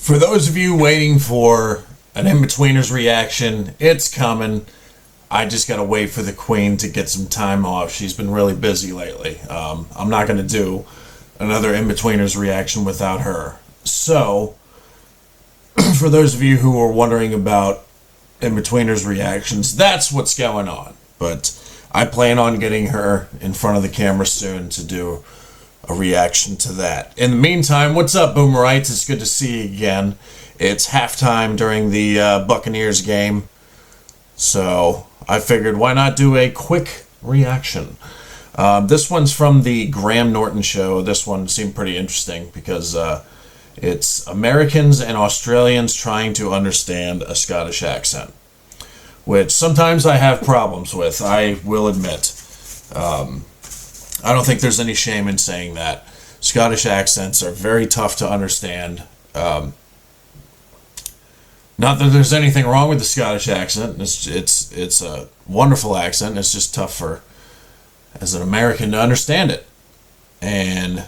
For those of you waiting for an in-betweeners reaction, it's coming. I just gotta wait for the Queen to get some time off. She's been really busy lately. I'm not gonna do another in-betweeners reaction without her. So, for those of you who are wondering about in-betweeners reactions, that's what's going on. But I plan on getting her in front of the camera soon to do a reaction to that. In the meantime, what's up, Boomerites? It's good to see you again. It's halftime during the Buccaneers game, so I figured why not do a quick reaction. This one's from the Graham Norton Show. This one seemed pretty interesting because it's Americans and Australians trying to understand a Scottish accent, which sometimes I have problems with, I will admit. I don't think there's any shame in saying that. Scottish accents are very tough to understand. Not that there's anything wrong with the Scottish accent. It's a wonderful accent. It's just tough for, as an American, to understand it. And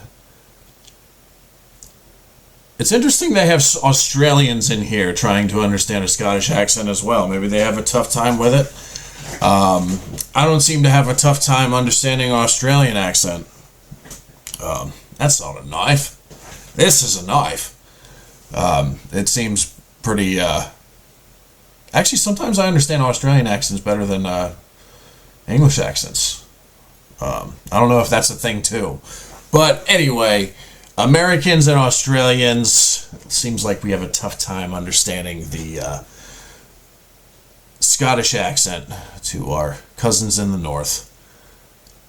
it's interesting they have Australians in here trying to understand a Scottish accent as well. Maybe they have a tough time with it. I don't seem to have a tough time understanding an Australian accent. That's not a knife. This is a knife. It seems pretty... Actually, sometimes I understand Australian accents better than English accents. I don't know if that's a thing too. But anyway, Americans and Australians, it seems like we have a tough time understanding the Scottish accent to our cousins in the north.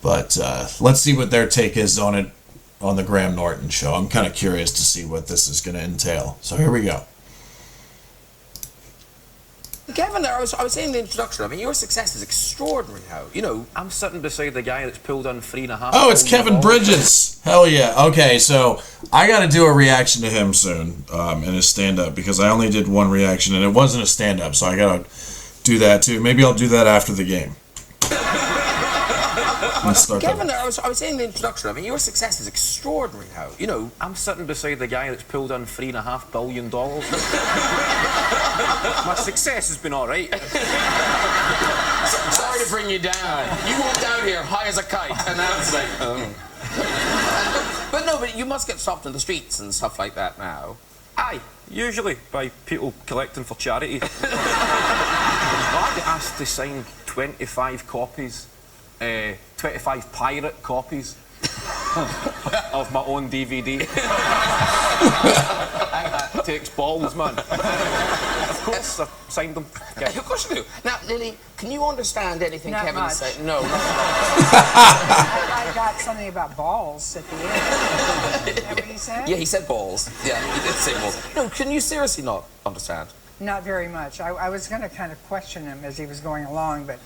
But let's see what their take is on it on the Graham Norton Show. I'm kind of curious to see what this is going to entail. So here we go. Kevin, I was saying in the introduction, I mean, your success is extraordinary now. You know, I'm sitting beside the guy that's pulled in $3.5. Oh, it's Kevin Bridges. Hell yeah. Okay, so I got to do a reaction to him soon in his stand-up because I only did one reaction and it wasn't a stand-up, so I got to do that too. Maybe I'll do that after the game. Kevin, I was saying in the introduction, I mean, your success is extraordinary now. You know, I'm sitting beside the guy that's pulled in $3.5 billion. My success has been all right. Sorry to bring you down. You walked out here high as a kite, and now it's like, oh. But no, but you must get stopped in the streets and stuff like that now. Aye, usually by people collecting for charity. I get asked to sign 25 copies, 25 pirate copies of my own DVD. That takes balls, man. Of course, I signed them. Okay. Of course you do. Now, Lily, can you understand anything Not Kevin much. said? No, not I got something about balls at the end. Is that what he said? Yeah, he said balls. Yeah, he did say balls. No, can you seriously not understand? Not very much. I was going to kind of question him as he was going along, but...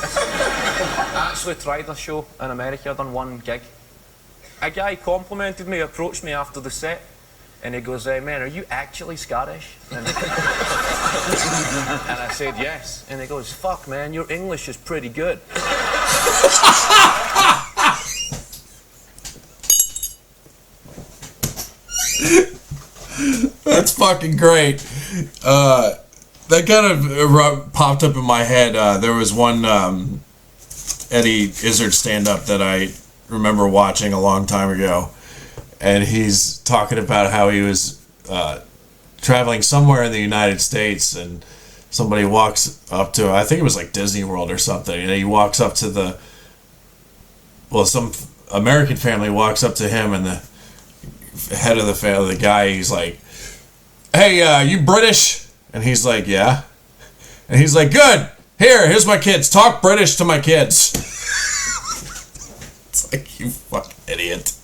I actually tried a show in America. I done one gig. A guy complimented me, approached me after the set, and he goes, man, are you actually Scottish? And I said, yes. And he goes, fuck, man, your English is pretty good. That's fucking great. That kind of popped up in my head. There was one Eddie Izzard stand-up that I remember watching a long time ago, and he's talking about how he was traveling somewhere in the United States, and somebody walks up to, I think it was like Disney World or something, and he walks up to some American family walks up to him, and the head of the family, the guy, he's like, hey, you British? And he's like, yeah. And he's like, good. Here's my kids. Talk British to my kids. It's like, you fucking idiot.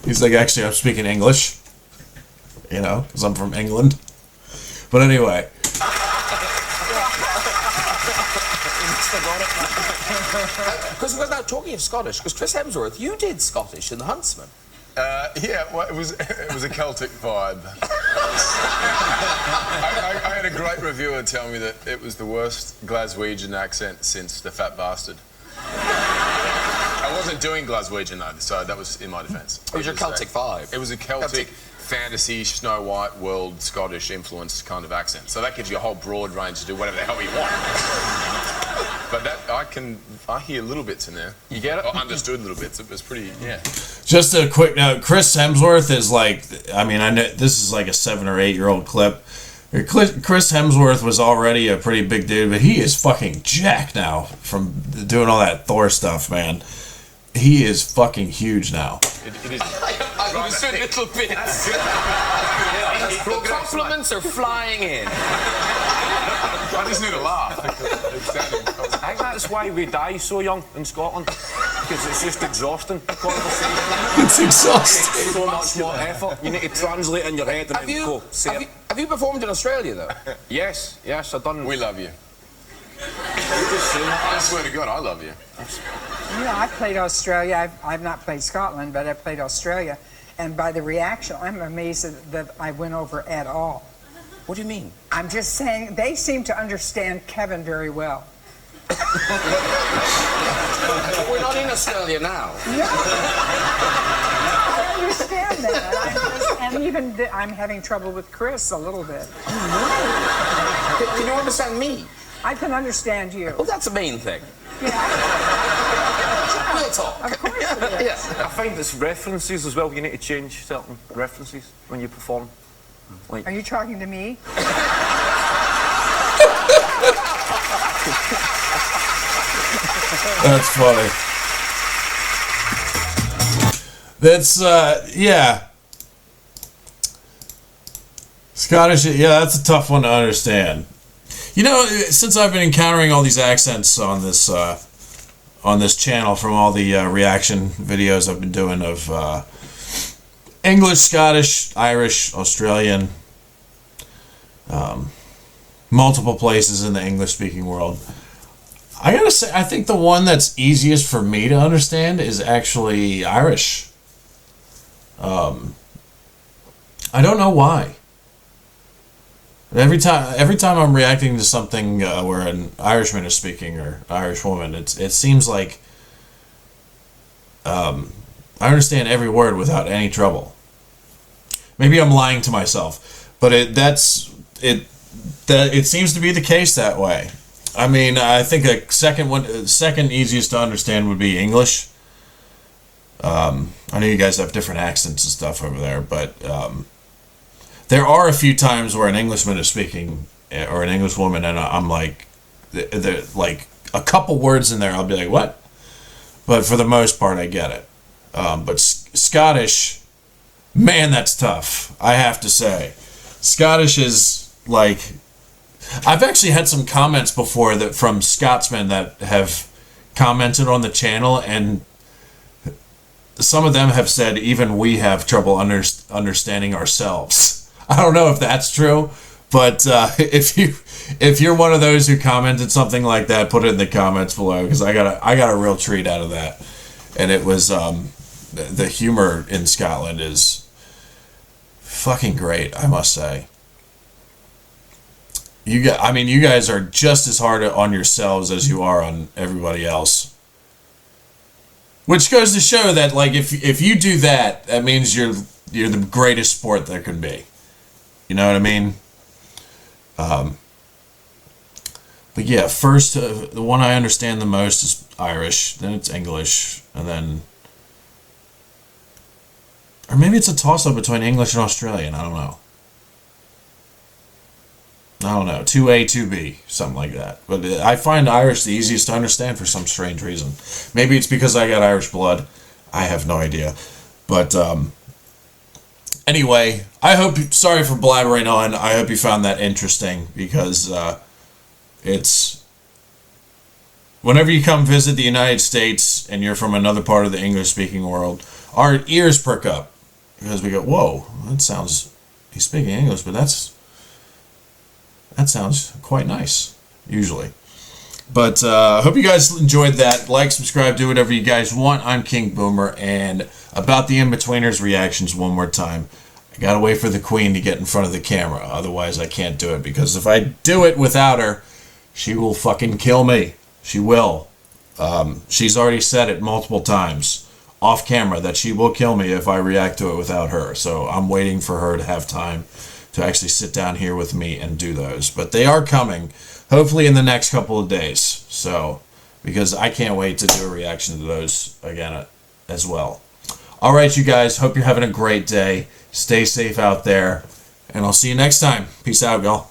He's like, actually, I'm speaking English. You know, because I'm from England. But anyway. Because we're now talking of Scottish, because Chris Hemsworth, you did Scottish in The Huntsman. Yeah, well, it was a Celtic vibe. I had a great reviewer tell me that it was the worst Glaswegian accent since The Fat Bastard. I wasn't doing Glaswegian though, so that was in my defence. It was your Celtic vibe. It was a Celtic fantasy, Snow White, world, Scottish influence kind of accent. So that gives you a whole broad range to do whatever the hell you want. But that, I hear little bits in there. You get it? I understood little bits. It was pretty, yeah. Just a quick note, Chris Hemsworth is like, I mean, I know this is like a 7 or 8 year old clip. Chris Hemsworth was already a pretty big dude, but he is fucking jacked now from doing all that Thor stuff, man. He is fucking huge now. It is. I understood little bits. The compliments are flying in. I just need a laugh. I think that's why we die so young in Scotland. Because it's just exhausting. Conversation. It's exhausting. So much more effort. You need to translate in your head and then go. Have you performed in Australia, though? Yes, I've done. We love you. I swear to God, I love you. You know, I've played Australia. I've not played Scotland, but I've played Australia. And by the reaction, I'm amazed that I went over at all. What do you mean? I'm just saying, they seem to understand Kevin very well. We're not in Australia now. Yeah. I understand that. And even I'm having trouble with Chris a little bit. Can you understand me? I can understand you. Well, that's the main thing. Yeah. We'll talk. Of course it is. Yes. I find it's references as well. You need to change certain references when you perform. Like, Are you talking to me? That's funny. That's, yeah. Scottish, yeah, that's a tough one to understand. You know, since I've been encountering all these accents on this channel from all the reaction videos I've been doing of English, Scottish, Irish, Australian, multiple places in the English-speaking world, I gotta say, I think the one that's easiest for me to understand is actually Irish. I don't know why. Every time I'm reacting to something where an Irishman is speaking or Irish woman, it seems like I understand every word without any trouble. Maybe I'm lying to myself, but it seems to be the case that way. I mean, I think a second easiest to understand would be English. I know you guys have different accents and stuff over there, but there are a few times where an Englishman is speaking or an English woman, and I'm like, like a couple words in there, I'll be like, what? But for the most part, I get it. But Scottish, man, that's tough. I have to say, Scottish is like. I've actually had some comments before that from Scotsmen that have commented on the channel, and some of them have said even we have trouble understanding ourselves. I don't know if that's true, but if you're one of those who commented something like that, put it in the comments below, because I got a real treat out of that, and it was the humor in Scotland is fucking great, I must say. You guys are just as hard on yourselves as you are on everybody else. Which goes to show that, like, if you do that, that means you're the greatest sport there can be. You know what I mean? But yeah, first, the one I understand the most is Irish, then it's English, and then... Or maybe it's a toss-up between English and Australian, I don't know. 2A, 2B, something like that. But I find Irish the easiest to understand for some strange reason. Maybe it's because I got Irish blood. I have no idea. But anyway, sorry for blabbering on. I hope you found that interesting, because it's... Whenever you come visit the United States and you're from another part of the English-speaking world, our ears perk up. Because we go, whoa, he's speaking English, but that sounds quite nice, usually. But I hope you guys enjoyed that. Like, subscribe, do whatever you guys want. I'm King Boomer, and about the In-Betweeners reactions one more time. I gotta wait for the Queen to get in front of the camera. Otherwise, I can't do it, because if I do it without her, she will fucking kill me. She will. She's already said it multiple times. off camera that she will kill me if I react to it without her. So I'm waiting for her to have time to actually sit down here with me and do those. But they are coming, hopefully in the next couple of days. So, because I can't wait to do a reaction to those again as well. All right, you guys, hope you're having a great day. Stay safe out there, and I'll see you next time. Peace out, y'all.